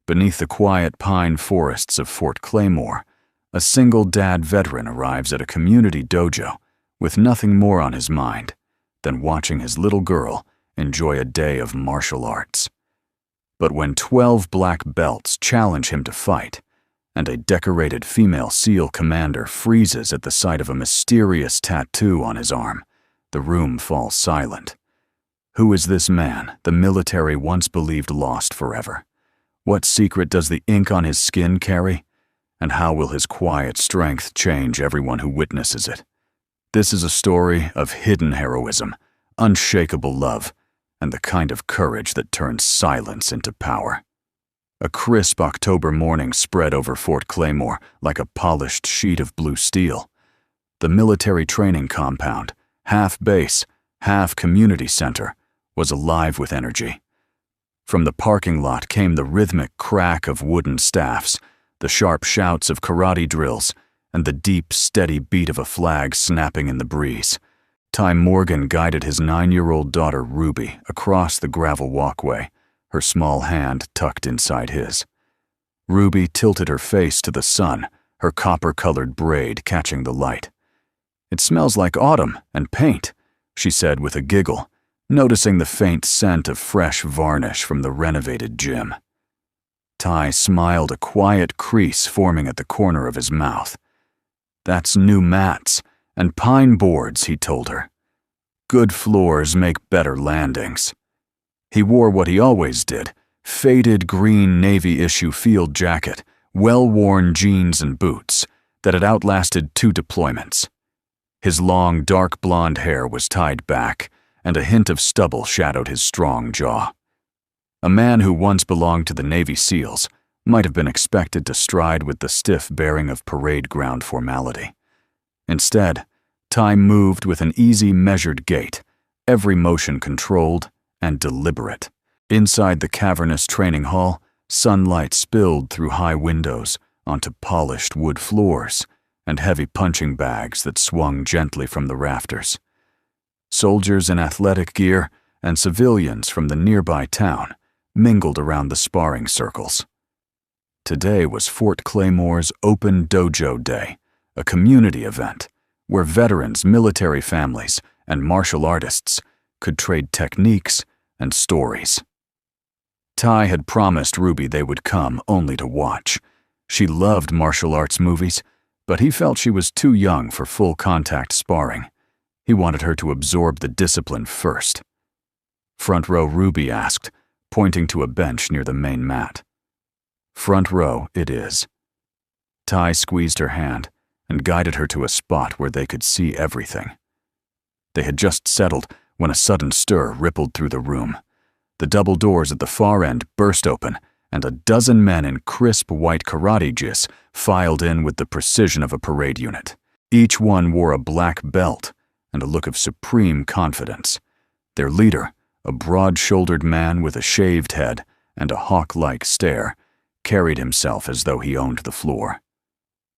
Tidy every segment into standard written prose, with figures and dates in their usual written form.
Beneath the quiet pine forests of Fort Claymore, a single dad veteran arrives at a community dojo with nothing more on his mind than watching his little girl enjoy a day of martial arts. But when 12 black belts challenge him to fight, and a decorated female SEAL commander freezes at the sight of a mysterious tattoo on his arm, the room falls silent. Who is this man the military once believed lost forever? What secret does the ink on his skin carry? And how will his quiet strength change everyone who witnesses it? This is a story of hidden heroism, unshakable love, and the kind of courage that turns silence into power. A crisp October morning spread over Fort Claymore like a polished sheet of blue steel. The military training compound, half base, half community center, was alive with energy. From the parking lot came the rhythmic crack of wooden staffs, the sharp shouts of karate drills, and the deep, steady beat of a flag snapping in the breeze. Ty Morgan guided his 9-year-old daughter Ruby across the gravel walkway, her small hand tucked inside his. Ruby tilted her face to the sun, her copper-colored braid catching the light. "It smells like autumn and paint," she said with a giggle, noticing the faint scent of fresh varnish from the renovated gym. Ty smiled, a quiet crease forming at the corner of his mouth. "That's new mats and pine boards," he told her. "Good floors make better landings." He wore what he always did, faded green Navy-issue field jacket, well-worn jeans and boots that had outlasted 2 deployments. His long, dark blonde hair was tied back, and a hint of stubble shadowed his strong jaw. A man who once belonged to the Navy SEALs might have been expected to stride with the stiff bearing of parade ground formality. Instead, Ty moved with an easy, measured gait, every motion controlled and deliberate. Inside the cavernous training hall, sunlight spilled through high windows onto polished wood floors and heavy punching bags that swung gently from the rafters. Soldiers in athletic gear and civilians from the nearby town mingled around the sparring circles. Today was Fort Claymore's Open Dojo Day, a community event where veterans, military families, and martial artists could trade techniques and stories. Ty had promised Ruby they would come only to watch. She loved martial arts movies, but he felt she was too young for full-contact sparring. He wanted her to absorb the discipline first. "Front row," Ruby asked, pointing to a bench near the main mat. "Front row it is." Ty squeezed her hand and guided her to a spot where they could see everything. They had just settled when a sudden stir rippled through the room. The double doors at the far end burst open, and a dozen men in crisp white karate gis filed in with the precision of a parade unit. Each one wore a black belt and a look of supreme confidence. Their leader, a broad-shouldered man with a shaved head and a hawk-like stare, carried himself as though he owned the floor.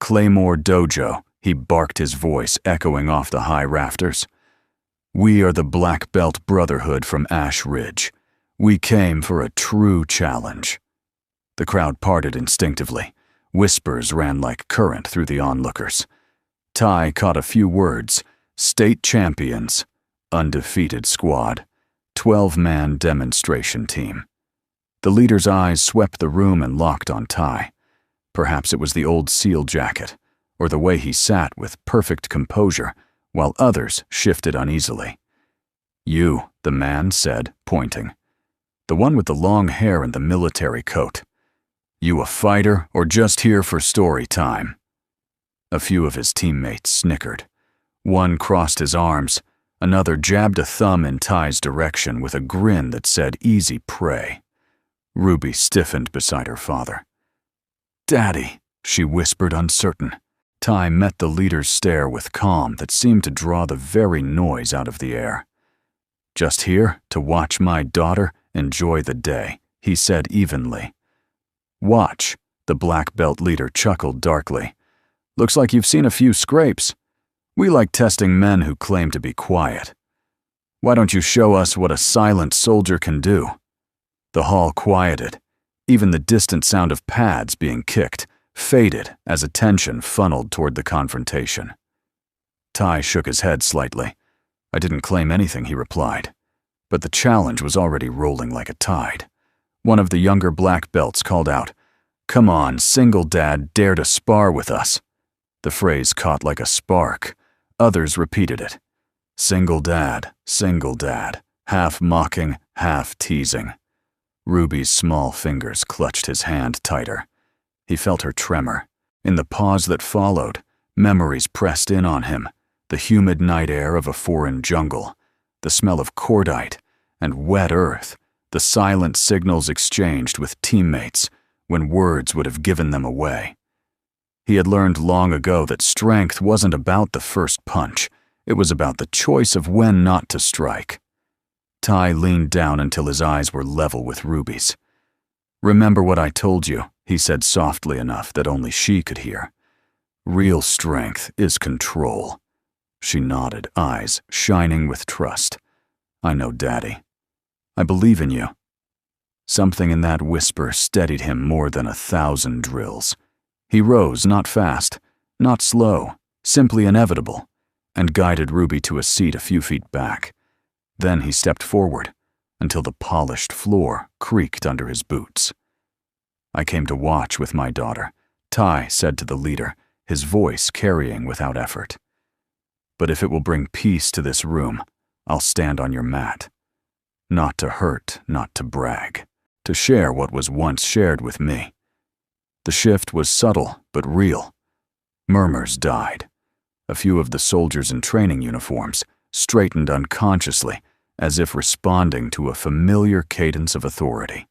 "Claymore Dojo," he barked, his voice echoing off the high rafters. "We are the Black Belt Brotherhood from Ash Ridge. We came for a true challenge." The crowd parted instinctively. Whispers ran like current through the onlookers. Ty caught a few words: state champions, undefeated squad, 12-man demonstration team. The leader's eyes swept the room and locked on Ty. Perhaps it was the old SEAL jacket, or the way he sat with perfect composure, while others shifted uneasily. "You," the man said, pointing. "The one with the long hair and the military coat. You a fighter or just here for story time?" A few of his teammates snickered. One crossed his arms, another jabbed a thumb in Ty's direction with a grin that said easy prey. Ruby stiffened beside her father. "Daddy," she whispered, uncertain. Ty met the leader's stare with calm that seemed to draw the very noise out of the air. "Just here to watch my daughter enjoy the day," he said evenly. "Watch," the black belt leader chuckled darkly. "Looks like you've seen a few scrapes. We like testing men who claim to be quiet. Why don't you show us what a silent soldier can do?" The hall quieted. Even the distant sound of pads being kicked faded as attention funneled toward the confrontation. Ty shook his head slightly. I didn't claim anything, he replied. But the challenge was already rolling like a tide. One of the younger black belts called out, "Come on, single dad, dare to spar with us." The phrase caught like a spark. Others repeated it. Single dad, half mocking, half teasing. Ruby's small fingers clutched his hand tighter. He felt her tremor. In the pause that followed, memories pressed in on him. The humid night air of a foreign jungle, the smell of cordite and wet earth, the silent signals exchanged with teammates when words would have given them away. He had learned long ago that strength wasn't about the first punch. It was about the choice of when not to strike. Ty leaned down until his eyes were level with Ruby's. "Remember what I told you," he said softly enough that only she could hear. "Real strength is control." She nodded, eyes shining with trust. "I know, Daddy. I believe in you." Something in that whisper steadied him more than 1,000 drills. He rose, not fast, not slow, simply inevitable, and guided Ruby to a seat a few feet back. Then he stepped forward until the polished floor creaked under his boots. "I came to watch with my daughter," Ty said to the leader, his voice carrying without effort. "But if it will bring peace to this room, I'll stand on your mat. Not to hurt, not to brag, to share what was once shared with me." The shift was subtle but real. Murmurs died. A few of the soldiers in training uniforms straightened unconsciously, as if responding to a familiar cadence of authority.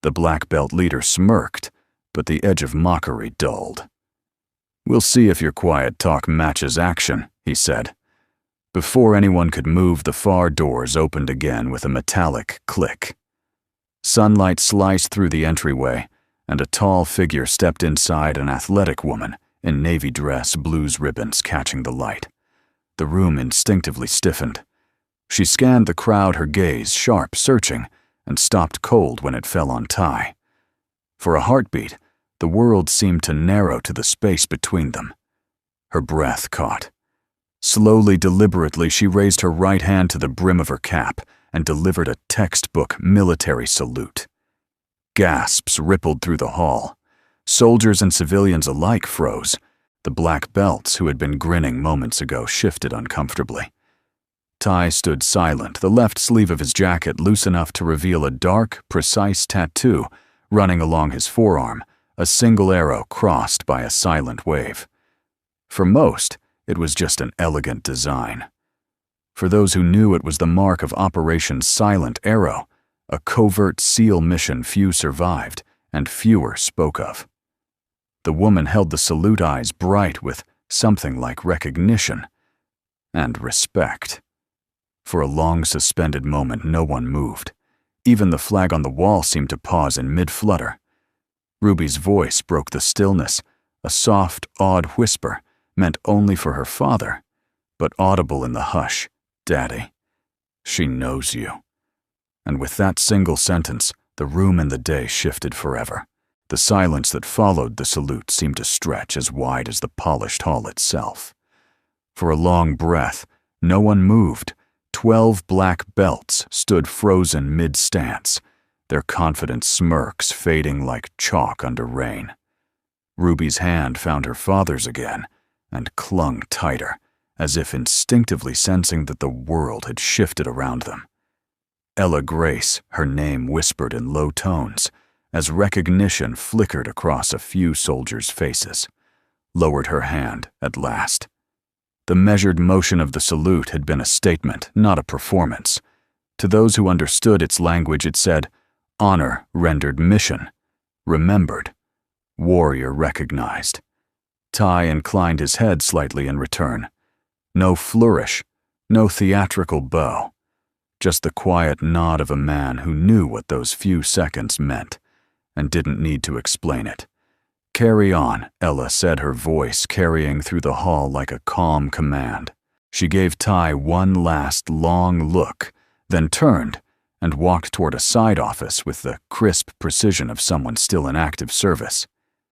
The black belt leader smirked, but the edge of mockery dulled. "We'll see if your quiet talk matches action," he said. Before anyone could move, the far doors opened again with a metallic click. Sunlight sliced through the entryway, and a tall figure stepped inside, an athletic woman in navy dress, blues ribbons catching the light. The room instinctively stiffened. She scanned the crowd, her gaze sharp, searching, and stopped cold when it fell on Ty. For a heartbeat, the world seemed to narrow to the space between them. Her breath caught. Slowly, deliberately, she raised her right hand to the brim of her cap and delivered a textbook military salute. Gasps rippled through the hall. Soldiers and civilians alike froze. The black belts, who had been grinning moments ago, shifted uncomfortably. Ty stood silent, the left sleeve of his jacket loose enough to reveal a dark, precise tattoo running along his forearm, a single arrow crossed by a silent wave. For most, it was just an elegant design. For those who knew, it was the mark of Operation Silent Arrow, a covert SEAL mission few survived and fewer spoke of. The woman held the salute, eyes bright with something like recognition and respect. For a long suspended moment, no one moved. Even the flag on the wall seemed to pause in mid-flutter. Ruby's voice broke the stillness, a soft, awed whisper meant only for her father, but audible in the hush. "Daddy, she knows you." And with that single sentence, the room and the day shifted forever. The silence that followed the salute seemed to stretch as wide as the polished hall itself. For a long breath, no one moved. 12 black belts stood frozen mid-stance, their confident smirks fading like chalk under rain. Ruby's hand found her father's again and clung tighter, as if instinctively sensing that the world had shifted around them. Ella Grace, her name whispered in low tones, as recognition flickered across a few soldiers' faces, lowered her hand at last. The measured motion of the salute had been a statement, not a performance. To those who understood its language, it said, "Honor rendered mission, remembered, warrior recognized." Ty inclined his head slightly in return. No flourish, no theatrical bow, just the quiet nod of a man who knew what those few seconds meant and didn't need to explain it. "Carry on," Ella said, her voice carrying through the hall like a calm command. She gave Ty one last long look, then turned and walked toward a side office with the crisp precision of someone still in active service.